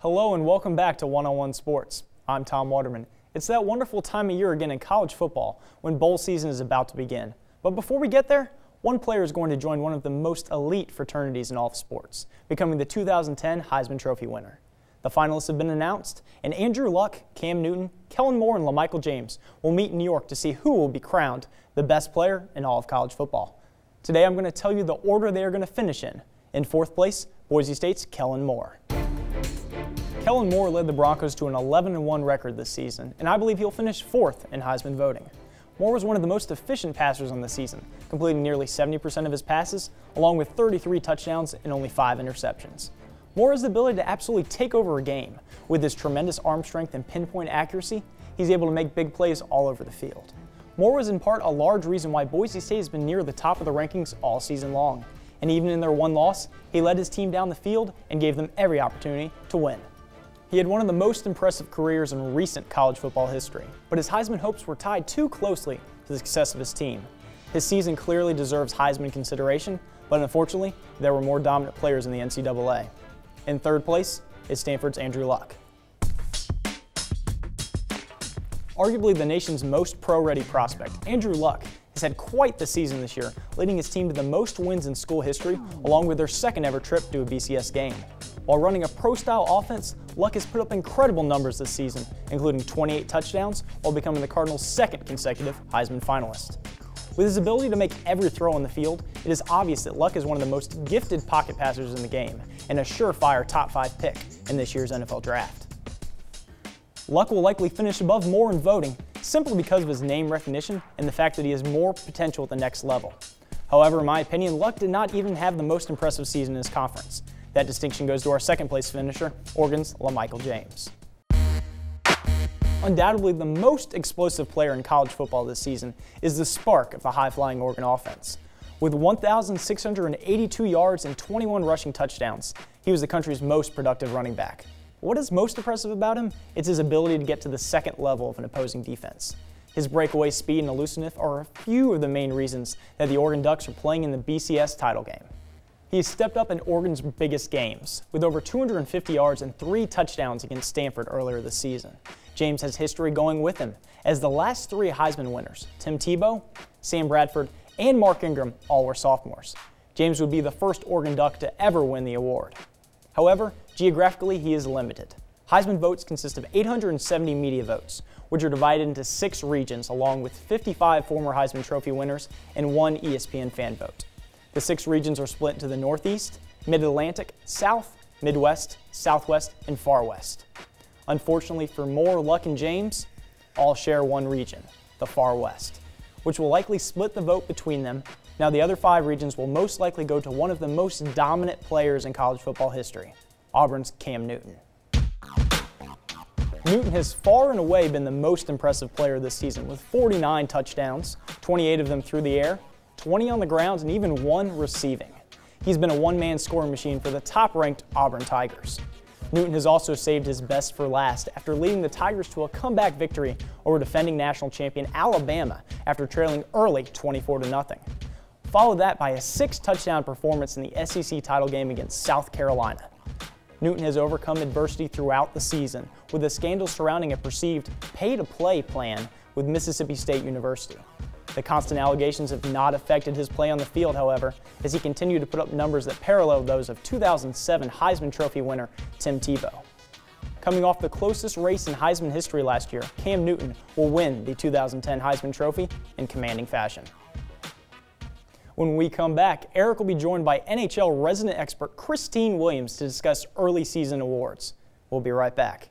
Hello and welcome back to One-on-One Sports. I'm Tom Waterman. It's that wonderful time of year again in college football when bowl season is about to begin. But before we get there, one player is going to join one of the most elite fraternities in all of sports, becoming the 2010 Heisman Trophy winner. The finalists have been announced, and Andrew Luck, Cam Newton, Kellen Moore, and LaMichael James will meet in New York to see who will be crowned the best player in all of college football. Today I'm going to tell you the order they are going to finish in. In fourth place, Boise State's Kellen Moore. Kellen Moore led the Broncos to an 11-1 record this season, and I believe he'll finish fourth in Heisman voting. Moore was one of the most efficient passers on the season, completing nearly 70% of his passes, along with 33 touchdowns and only 5 interceptions. Moore has the ability to absolutely take over a game. With his tremendous arm strength and pinpoint accuracy, he's able to make big plays all over the field. Moore was in part a large reason why Boise State has been near the top of the rankings all season long, and even in their one loss, he led his team down the field and gave them every opportunity to win. He had one of the most impressive careers in recent college football history, but his Heisman hopes were tied too closely to the success of his team. His season clearly deserves Heisman consideration, but unfortunately, there were more dominant players in the NCAA. In third place is Stanford's Andrew Luck. Arguably the nation's most pro-ready prospect, Andrew Luck has had quite the season this year, leading his team to the most wins in school history, along with their second ever trip to a BCS game. While running a pro-style offense, Luck has put up incredible numbers this season, including 28 touchdowns, while becoming the Cardinals' second consecutive Heisman finalist. With his ability to make every throw on the field, it is obvious that Luck is one of the most gifted pocket passers in the game, and a surefire top 5 pick in this year's NFL Draft. Luck will likely finish above Moore in voting, simply because of his name recognition and the fact that he has more potential at the next level. However, in my opinion, Luck did not even have the most impressive season in his conference. That distinction goes to our second place finisher, Oregon's LaMichael James. Undoubtedly the most explosive player in college football this season is the spark of the high-flying Oregon offense. With 1,682 yards and 21 rushing touchdowns, he was the country's most productive running back. What is most impressive about him? It's his ability to get to the second level of an opposing defense. His breakaway speed and elusiveness are a few of the main reasons that the Oregon Ducks are playing in the BCS title game. He has stepped up in Oregon's biggest games, with over 250 yards and 3 touchdowns against Stanford earlier this season. James has history going with him, as the last 3 Heisman winners, Tim Tebow, Sam Bradford, and Mark Ingram, all were sophomores. James would be the first Oregon Duck to ever win the award. However, geographically he is limited. Heisman votes consist of 870 media votes, which are divided into 6 regions, along with 55 former Heisman Trophy winners and 1 ESPN fan vote. The 6 regions are split into the Northeast, Mid-Atlantic, South, Midwest, Southwest, and Far West. Unfortunately for Moore, Luck, and James, all share one region, the Far West, which will likely split the vote between them. Now the other 5 regions will most likely go to one of the most dominant players in college football history, Auburn's Cam Newton. Newton has far and away been the most impressive player this season, with 49 touchdowns, 28 of them through the air, 20 on the ground, and even 1 receiving. He's been a one-man scoring machine for the top-ranked Auburn Tigers. Newton has also saved his best for last after leading the Tigers to a comeback victory over defending national champion Alabama after trailing early 24-0. Followed that by a 6-touchdown performance in the SEC title game against South Carolina. Newton has overcome adversity throughout the season, with a scandal surrounding a perceived pay-to-play plan with Mississippi State University. The constant allegations have not affected his play on the field, however, as he continued to put up numbers that parallel those of 2007 Heisman Trophy winner Tim Tebow. Coming off the closest race in Heisman history last year, Cam Newton will win the 2010 Heisman Trophy in commanding fashion. When we come back, Eric will be joined by NHL resident expert Christine Williams to discuss early season awards. We'll be right back.